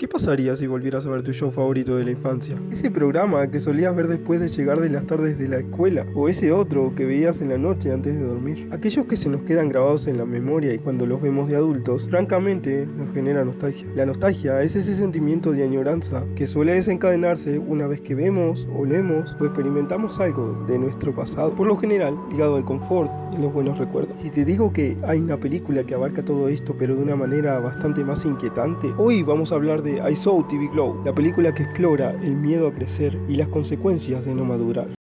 ¿Qué pasaría si volvieras a ver tu show favorito de la infancia? Ese programa que solías ver después de llegar de las tardes de la escuela, o ese otro que veías en la noche antes de dormir. Aquellos que se nos quedan grabados en la memoria y cuando los vemos de adultos, francamente nos genera nostalgia. La nostalgia es ese sentimiento de añoranza que suele desencadenarse una vez que vemos, olemos o experimentamos algo de nuestro pasado, por lo general ligado al confort y los buenos recuerdos. Si te digo que hay una película que abarca todo esto pero de una manera bastante más inquietante, hoy vamos a hablar de I Saw TV Glow, la película que explora el miedo a crecer y las consecuencias de no madurar.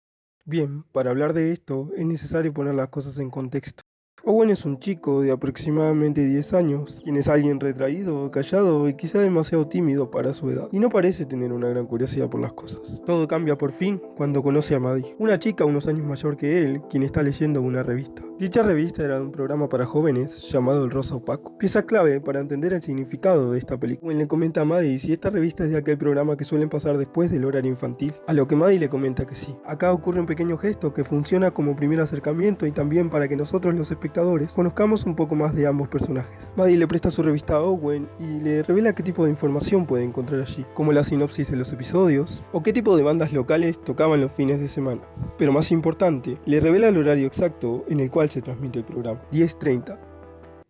Bien, para hablar de esto es necesario poner las cosas en contexto. Owen es un chico de aproximadamente 10 años, quien es alguien retraído, callado y quizá demasiado tímido para su edad, y no parece tener una gran curiosidad por las cosas. Todo cambia por fin cuando conoce a Maddie, una chica unos años mayor que él, quien está leyendo una revista. Dicha revista era de un programa para jóvenes llamado El Rosa Opaco, pieza clave para entender el significado de esta película. Owen le comenta a Maddie si esta revista es de aquel programa que suelen pasar después del horario infantil, a lo que Maddie le comenta que sí. Acá ocurre un pequeño gesto que funciona como primer acercamiento y también para que nosotros los espectadores conozcamos un poco más de ambos personajes. Maddie le presta su revista a Owen y le revela qué tipo de información puede encontrar allí, como la sinopsis de los episodios o qué tipo de bandas locales tocaban los fines de semana. Pero más importante, le revela el horario exacto en el cual se transmite el programa, 10:30.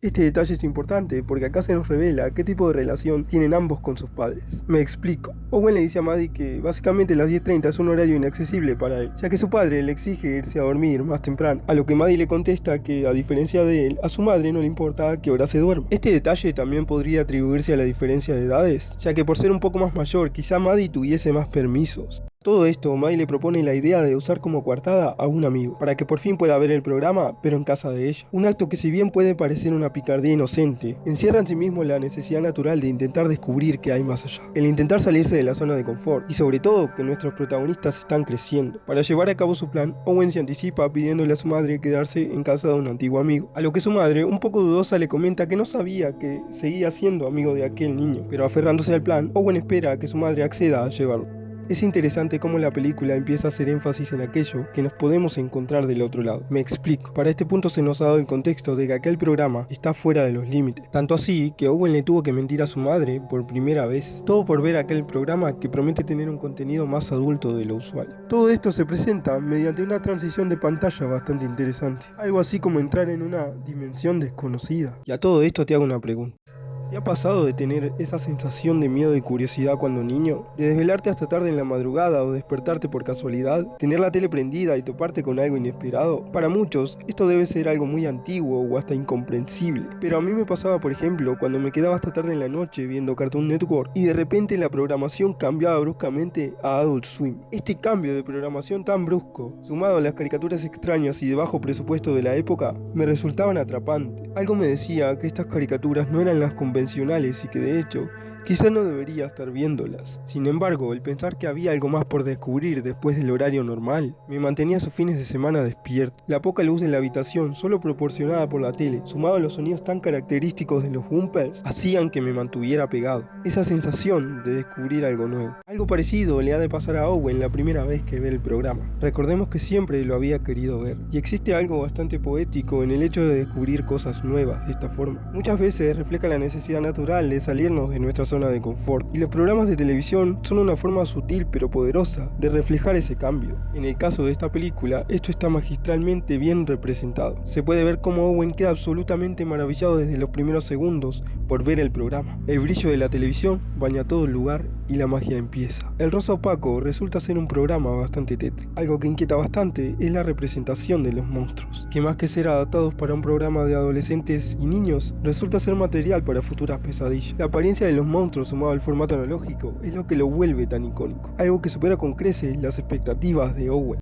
Este detalle es importante porque acá se nos revela qué tipo de relación tienen ambos con sus padres. Me explico. Owen le dice a Maddie que básicamente las 10:30 es un horario inaccesible para él, ya que su padre le exige irse a dormir más temprano, a lo que Maddie le contesta que a diferencia de él, a su madre no le importa a qué hora se duerme. Este detalle también podría atribuirse a la diferencia de edades, ya que por ser un poco más mayor, quizá Maddie tuviese más permisos. Todo esto, Maddie le propone la idea de usar como coartada a un amigo, para que por fin pueda ver el programa, pero en casa de ella. Un acto que si bien puede parecer una picardía inocente, encierra en sí mismo la necesidad natural de intentar descubrir qué hay más allá. El intentar salirse de la zona de confort, y sobre todo que nuestros protagonistas están creciendo. Para llevar a cabo su plan, Owen se anticipa pidiéndole a su madre quedarse en casa de un antiguo amigo, a lo que su madre, un poco dudosa, le comenta que no sabía que seguía siendo amigo de aquel niño, pero aferrándose al plan, Owen espera a que su madre acceda a llevarlo. Es interesante cómo la película empieza a hacer énfasis en aquello que nos podemos encontrar del otro lado. Me explico. Para este punto se nos ha dado el contexto de que aquel programa está fuera de los límites. Tanto así que Owen le tuvo que mentir a su madre por primera vez. Todo por ver aquel programa que promete tener un contenido más adulto de lo usual. Todo esto se presenta mediante una transición de pantalla bastante interesante. Algo así como entrar en una dimensión desconocida. Y a todo esto te hago una pregunta. ¿Te ha pasado de tener esa sensación de miedo y curiosidad cuando niño? ¿De desvelarte hasta tarde en la madrugada o despertarte por casualidad? ¿Tener la tele prendida y toparte con algo inesperado? Para muchos, esto debe ser algo muy antiguo o hasta incomprensible. Pero a mí me pasaba, por ejemplo, cuando me quedaba hasta tarde en la noche viendo Cartoon Network y de repente la programación cambiaba bruscamente a Adult Swim. Este cambio de programación tan brusco, sumado a las caricaturas extrañas y de bajo presupuesto de la época, me resultaban atrapantes. Algo me decía que estas caricaturas no eran las convencionales y que de hecho quizá no debería estar viéndolas. Sin embargo, el pensar que había algo más por descubrir después del horario normal me mantenía sus fines de semana despierto. La poca luz de la habitación, solo proporcionada por la tele, sumado a los sonidos tan característicos de los bumpers, hacían que me mantuviera pegado. Esa sensación de descubrir algo nuevo. Algo parecido le ha de pasar a Owen la primera vez que ve el programa. Recordemos que siempre lo había querido ver, y existe algo bastante poético en el hecho de descubrir cosas nuevas de esta forma. Muchas veces refleja la necesidad natural de salirnos de nuestra zona de confort, y los programas de televisión son una forma sutil pero poderosa de reflejar ese cambio. En el caso de esta película, esto está magistralmente bien representado. Se puede ver cómo Owen queda absolutamente maravillado desde los primeros segundos por ver el programa. El brillo de la televisión baña todo el lugar y la magia empieza. El Rosa Opaco resulta ser un programa bastante tétrico. Algo que inquieta bastante es la representación de los monstruos, que más que ser adaptados para un programa de adolescentes y niños, resulta ser material para futuras pesadillas. La apariencia de los monstruos sumado al formato analógico es lo que lo vuelve tan icónico, algo que supera con creces las expectativas de Owen.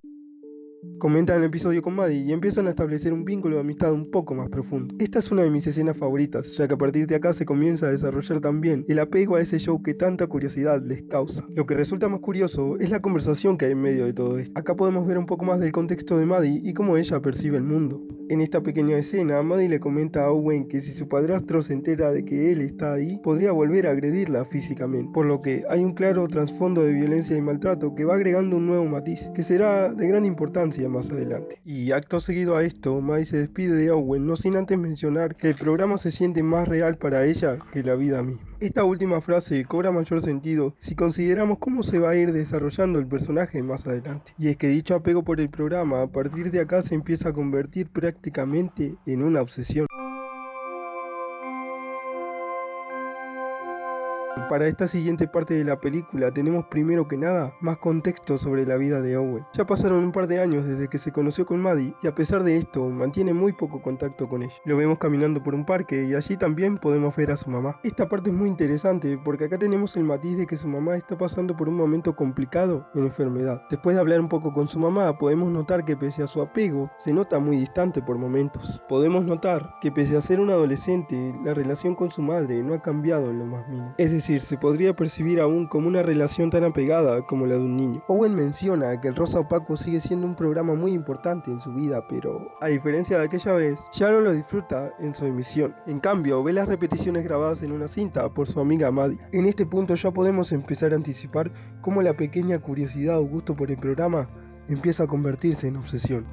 Comentan el episodio con Maddie y empiezan a establecer un vínculo de amistad un poco más profundo. Esta es una de mis escenas favoritas, ya que a partir de acá se comienza a desarrollar también el apego a ese show que tanta curiosidad les causa. Lo que resulta más curioso es la conversación que hay en medio de todo esto. Acá podemos ver un poco más del contexto de Maddie y cómo ella percibe el mundo. En esta pequeña escena, Maddie le comenta a Owen que si su padrastro se entera de que él está ahí, podría volver a agredirla físicamente, por lo que hay un claro trasfondo de violencia y maltrato que va agregando un nuevo matiz, que será de gran importancia hacia más adelante. Y acto seguido a esto, Maddie se despide de Owen, no sin antes mencionar que el programa se siente más real para ella que la vida misma. Esta última frase cobra mayor sentido si consideramos cómo se va a ir desarrollando el personaje más adelante. Y es que dicho apego por el programa a partir de acá se empieza a convertir prácticamente en una obsesión. Para esta siguiente parte de la película tenemos primero que nada más contexto sobre la vida de Owen. Ya pasaron un par de años desde que se conoció con Maddie y a pesar de esto mantiene muy poco contacto con ella. Lo vemos caminando por un parque y allí también podemos ver a su mamá. Esta parte es muy interesante porque acá tenemos el matiz de que su mamá está pasando por un momento complicado en enfermedad. Después de hablar un poco con su mamá podemos notar que pese a su apego se nota muy distante por momentos. Podemos notar que pese a ser un adolescente la relación con su madre no ha cambiado en lo más mínimo. Es decir, se podría percibir aún como una relación tan apegada como la de un niño. Owen menciona que El Rosa Opaco sigue siendo un programa muy importante en su vida, pero a diferencia de aquella vez, ya no lo disfruta en su emisión. En cambio, ve las repeticiones grabadas en una cinta por su amiga Maddie. En este punto ya podemos empezar a anticipar cómo la pequeña curiosidad o gusto por el programa empieza a convertirse en obsesión.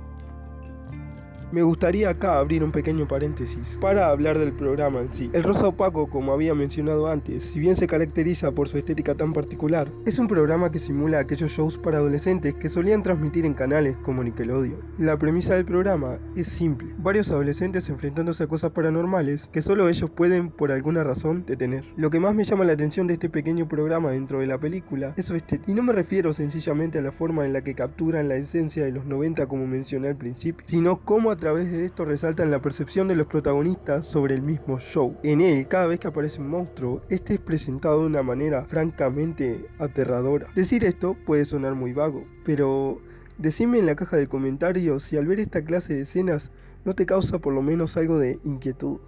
Me gustaría acá abrir un pequeño paréntesis para hablar del programa en sí. El Rosa Opaco, como había mencionado antes, si bien se caracteriza por su estética tan particular, es un programa que simula aquellos shows para adolescentes que solían transmitir en canales como Nickelodeon. La premisa del programa es simple: varios adolescentes enfrentándose a cosas paranormales que solo ellos pueden, por alguna razón, detener. Lo que más me llama la atención de este pequeño programa dentro de la película es su estética, y no me refiero sencillamente a la forma en la que capturan la esencia de los 90 como mencioné al principio, sino cómo a través de esto resaltan la percepción de los protagonistas sobre el mismo show. En él, cada vez que aparece un monstruo, este es presentado de una manera francamente aterradora. Decir esto puede sonar muy vago, pero decidme en la caja de comentarios si al ver esta clase de escenas no te causa por lo menos algo de inquietud.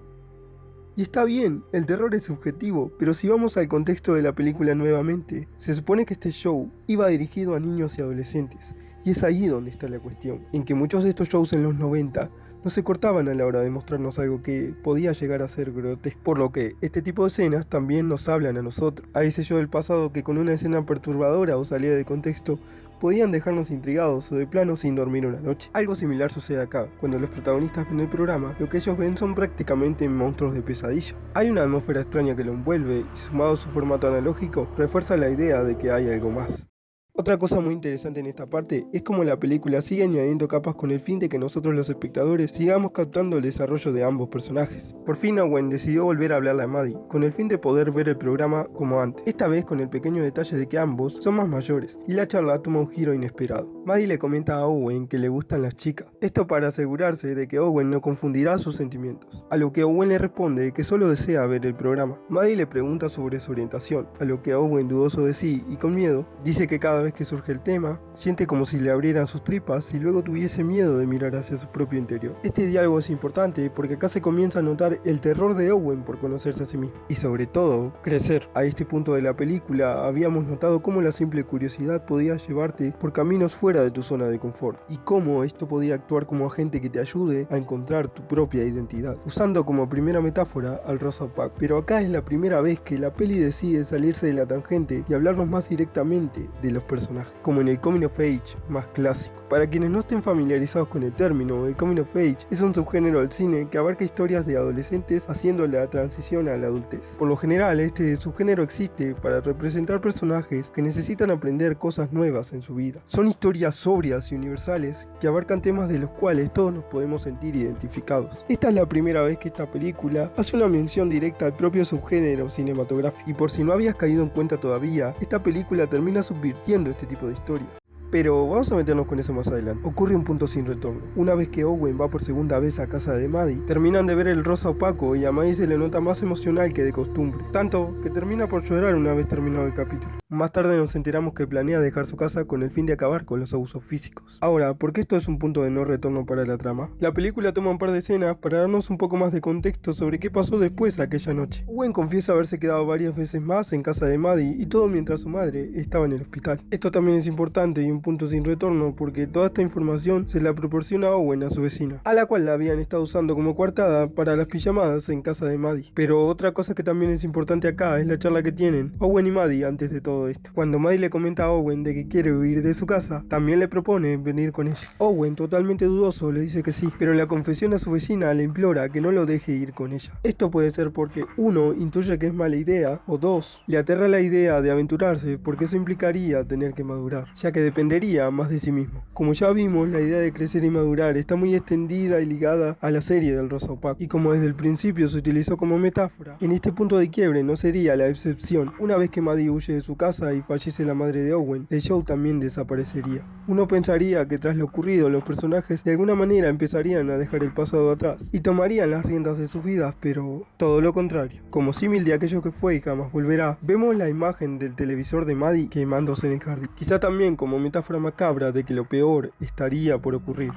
Y está bien, el terror es subjetivo, pero si vamos al contexto de la película nuevamente, se supone que este show iba dirigido a niños y adolescentes, y es ahí donde está la cuestión, en que muchos de estos shows en los 90 no se cortaban a la hora de mostrarnos algo que podía llegar a ser grotesco, por lo que este tipo de escenas también nos hablan a nosotros, a ese yo del pasado que con una escena perturbadora o salida de contexto podían dejarnos intrigados o de plano sin dormir una noche. Algo similar sucede acá, cuando los protagonistas ven el programa, lo que ellos ven son prácticamente monstruos de pesadilla. Hay una atmósfera extraña que lo envuelve y sumado a su formato analógico, refuerza la idea de que hay algo más. Otra cosa muy interesante en esta parte es cómo la película sigue añadiendo capas con el fin de que nosotros los espectadores sigamos captando el desarrollo de ambos personajes. Por fin Owen decidió volver a hablarle a Maddie, con el fin de poder ver el programa como antes, esta vez con el pequeño detalle de que ambos son más mayores, y la charla toma un giro inesperado. Maddie le comenta a Owen que le gustan las chicas, esto para asegurarse de que Owen no confundirá sus sentimientos, a lo que Owen le responde que solo desea ver el programa. Maddie le pregunta sobre su orientación, a lo que Owen, dudoso de sí y con miedo, dice que cada vez que surge el tema, siente como si le abrieran sus tripas y luego tuviese miedo de mirar hacia su propio interior. Este diálogo es importante porque acá se comienza a notar el terror de Owen por conocerse a sí mismo y sobre todo, crecer. A este punto de la película habíamos notado cómo la simple curiosidad podía llevarte por caminos fuera de tu zona de confort y cómo esto podía actuar como agente que te ayude a encontrar tu propia identidad, usando como primera metáfora al Rosa Opaco. Pero acá es la primera vez que la peli decide salirse de la tangente y hablarnos más directamente de los personajes, como en el Coming of Age más clásico. Para quienes no estén familiarizados con el término, el Coming of Age es un subgénero del cine que abarca historias de adolescentes haciendo la transición a la adultez. Por lo general, este subgénero existe para representar personajes que necesitan aprender cosas nuevas en su vida. Son historias sobrias y universales que abarcan temas de los cuales todos nos podemos sentir identificados. Esta es la primera vez que esta película hace una mención directa al propio subgénero cinematográfico, y por si no habías caído en cuenta todavía, esta película termina subvirtiendo este tipo de historia. Pero vamos a meternos con eso más adelante. Ocurre un punto sin retorno. Una vez que Owen va por segunda vez a casa de Maddie, terminan de ver el Rosa Opaco y a Maddie se le nota más emocional que de costumbre, tanto que termina por llorar una vez terminado el capítulo. Más tarde nos enteramos que planea dejar su casa con el fin de acabar con los abusos físicos. Ahora, ¿por qué esto es un punto de no retorno para la trama? La película toma un par de escenas para darnos un poco más de contexto sobre qué pasó después aquella noche. Owen confiesa haberse quedado varias veces más en casa de Maddie y todo mientras su madre estaba en el hospital. Esto también es importante y un punto sin retorno porque toda esta información se la proporciona Owen a su vecina, a la cual la habían estado usando como coartada para las pijamadas en casa de Maddie. Pero otra cosa que también es importante acá es la charla que tienen Owen y Maddie antes de todo esto. Cuando Maddie le comenta a Owen de que quiere huir de su casa, también le propone venir con ella. Owen, totalmente dudoso, le dice que sí, pero en la confesión a su vecina le implora que no lo deje ir con ella. Esto puede ser porque 1. Intuye que es mala idea, o 2. Le aterra la idea de aventurarse porque eso implicaría tener que madurar, ya que dependería más de sí mismo. Como ya vimos, la idea de crecer y madurar está muy extendida y ligada a la serie del Rosa Opaco, y como desde el principio se utilizó como metáfora, en este punto de quiebre no sería la excepción. Una vez que Maddie huye de su casa y fallece la madre de Owen, el show también desaparecería. Uno pensaría que tras lo ocurrido los personajes de alguna manera empezarían a dejar el pasado atrás y tomarían las riendas de sus vidas, pero todo lo contrario. Como símil de aquello que fue y jamás volverá, vemos la imagen del televisor de Maddie quemándose en el jardín, quizá también como metáfora macabra de que lo peor estaría por ocurrir.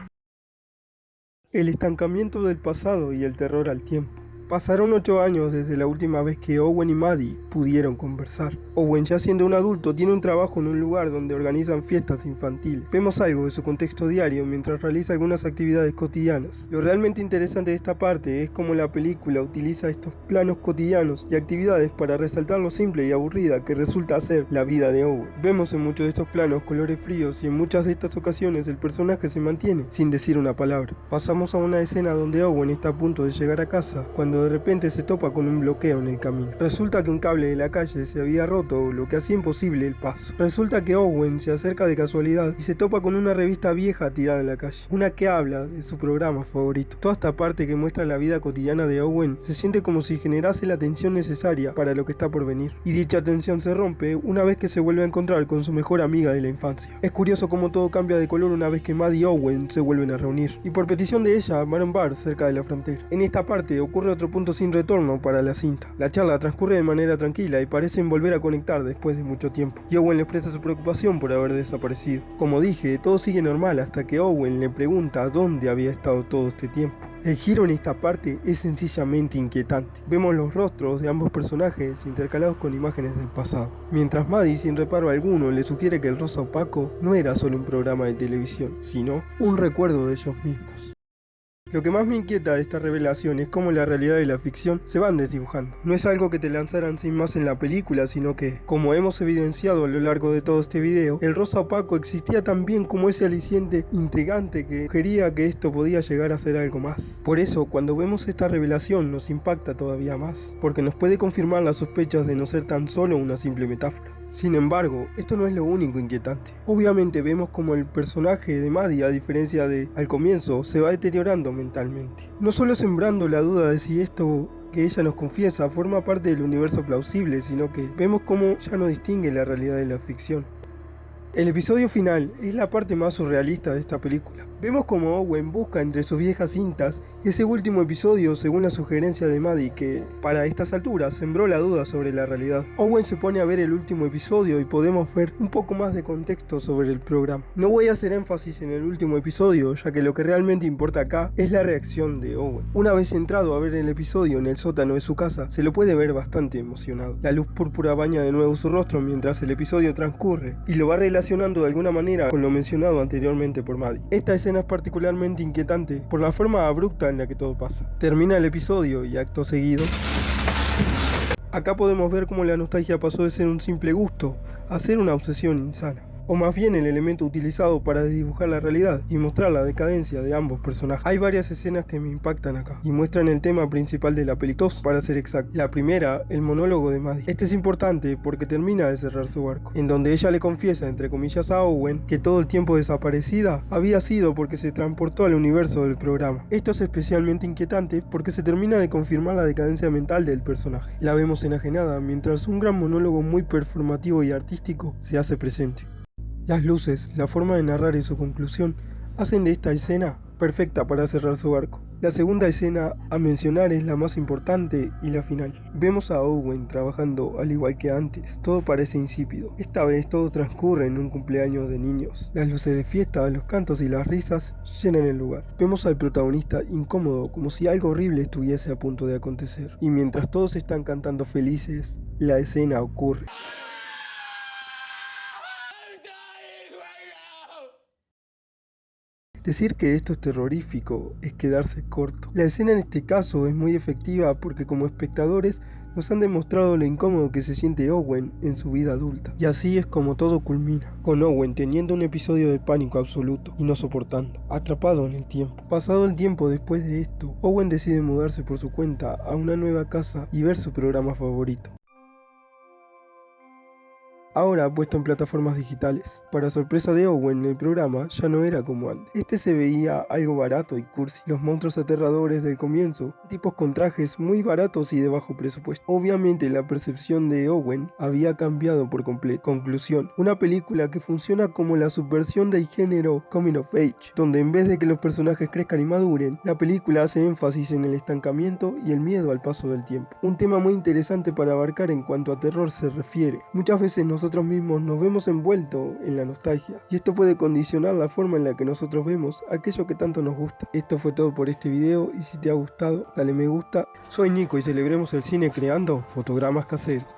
El estancamiento del pasado y el terror al tiempo. Pasaron 8 años desde la última vez que Owen y Maddie pudieron conversar. Owen, ya siendo un adulto, tiene un trabajo en un lugar donde organizan fiestas infantiles. Vemos algo de su contexto diario mientras realiza algunas actividades cotidianas. Lo realmente interesante de esta parte es cómo la película utiliza estos planos cotidianos y actividades para resaltar lo simple y aburrida que resulta ser la vida de Owen. Vemos en muchos de estos planos colores fríos y en muchas de estas ocasiones el personaje se mantiene sin decir una palabra. Pasamos a una escena donde Owen está a punto de llegar a casa cuando de repente se topa con un bloqueo en el camino. Resulta que un cable de la calle se había roto, lo que hacía imposible el paso. Resulta que Owen se acerca de casualidad y se topa con una revista vieja tirada en la calle, una que habla de su programa favorito. Toda esta parte que muestra la vida cotidiana de Owen se siente como si generase la tensión necesaria para lo que está por venir, y dicha tensión se rompe una vez que se vuelve a encontrar con su mejor amiga de la infancia. Es curioso cómo todo cambia de color una vez que Maddie y Owen se vuelven a reunir, y por petición de ella van a un bar cerca de la frontera. En esta parte ocurre otro punto sin retorno para la cinta. La charla transcurre de manera tranquila y parecen volver a conectar después de mucho tiempo, y Owen le expresa su preocupación por haber desaparecido. Como dije, todo sigue normal hasta que Owen le pregunta dónde había estado todo este tiempo. El giro en esta parte es sencillamente inquietante. Vemos los rostros de ambos personajes intercalados con imágenes del pasado, mientras Maddie sin reparo alguno le sugiere que el Rosa Opaco no era solo un programa de televisión, sino un recuerdo de ellos mismos. Lo que más me inquieta de esta revelación es cómo la realidad y la ficción se van desdibujando. No es algo que te lanzaran sin más en la película, sino que, como hemos evidenciado a lo largo de todo este video, el Rosa Opaco existía también como ese aliciente intrigante que sugería que esto podía llegar a ser algo más. Por eso, cuando vemos esta revelación nos impacta todavía más, porque nos puede confirmar las sospechas de no ser tan solo una simple metáfora. Sin embargo, esto no es lo único inquietante. Obviamente vemos como el personaje de Maddie, a diferencia de al comienzo, se va deteriorando mentalmente. No solo sembrando la duda de si esto que ella nos confiesa forma parte del universo plausible, sino que vemos como ya no distingue la realidad de la ficción. El episodio final es la parte más surrealista de esta película. Vemos como Owen busca entre sus viejas cintas ese último episodio según la sugerencia de Maddie que, para estas alturas, sembró la duda sobre la realidad. Owen se pone a ver el último episodio y podemos ver un poco más de contexto sobre el programa. No voy a hacer énfasis en el último episodio, ya que lo que realmente importa acá es la reacción de Owen. Una vez entrado a ver el episodio en el sótano de su casa, se lo puede ver bastante emocionado. La luz púrpura baña de nuevo su rostro mientras el episodio transcurre y lo va relacionando de alguna manera con lo mencionado anteriormente por Maddie. Esta escena es particularmente inquietante por la forma abrupta en la que todo pasa. Termina el episodio y acto seguido, acá podemos ver cómo la nostalgia pasó de ser un simple gusto a ser una obsesión insana. O más bien el elemento utilizado para dibujar la realidad y mostrar la decadencia de ambos personajes. Hay varias escenas que me impactan acá y muestran el tema principal de la película, dos para ser exacto. La primera, el monólogo de Maddie. Este es importante porque termina de cerrar su arco, en donde ella le confiesa, entre comillas, a Owen que todo el tiempo desaparecida había sido porque se transportó al universo del programa. Esto es especialmente inquietante porque se termina de confirmar la decadencia mental del personaje. La vemos enajenada mientras un gran monólogo muy performativo y artístico se hace presente. Las luces, la forma de narrar y su conclusión hacen de esta escena perfecta para cerrar su arco. La segunda escena a mencionar es la más importante y la final. Vemos a Owen trabajando al igual que antes. Todo parece insípido. Esta vez todo transcurre en un cumpleaños de niños. Las luces de fiesta, los cantos y las risas llenan el lugar. Vemos al protagonista incómodo, como si algo horrible estuviese a punto de acontecer. Y mientras todos están cantando felices, la escena ocurre. Decir que esto es terrorífico es quedarse corto. La escena en este caso es muy efectiva porque como espectadores nos han demostrado lo incómodo que se siente Owen en su vida adulta. Y así es como todo culmina, con Owen teniendo un episodio de pánico absoluto y no soportando, atrapado en el tiempo. Pasado el tiempo después de esto, Owen decide mudarse por su cuenta a una nueva casa y ver su programa favorito. Ahora puesto en plataformas digitales. Para sorpresa de Owen, el programa ya no era como antes. Este se veía algo barato y cursi. Los monstruos aterradores del comienzo, tipos con trajes muy baratos y de bajo presupuesto. Obviamente la percepción de Owen había cambiado por completo. Conclusión, una película que funciona como la subversión del género Coming of Age, donde en vez de que los personajes crezcan y maduren, la película hace énfasis en el estancamiento y el miedo al paso del tiempo. Un tema muy interesante para abarcar en cuanto a terror se refiere. Muchas veces nosotros mismos nos vemos envueltos en la nostalgia y esto puede condicionar la forma en la que nosotros vemos aquello que tanto nos gusta. Esto fue todo por este video y si te ha gustado dale me gusta. Soy Nico y celebremos el cine creando fotogramas caseros.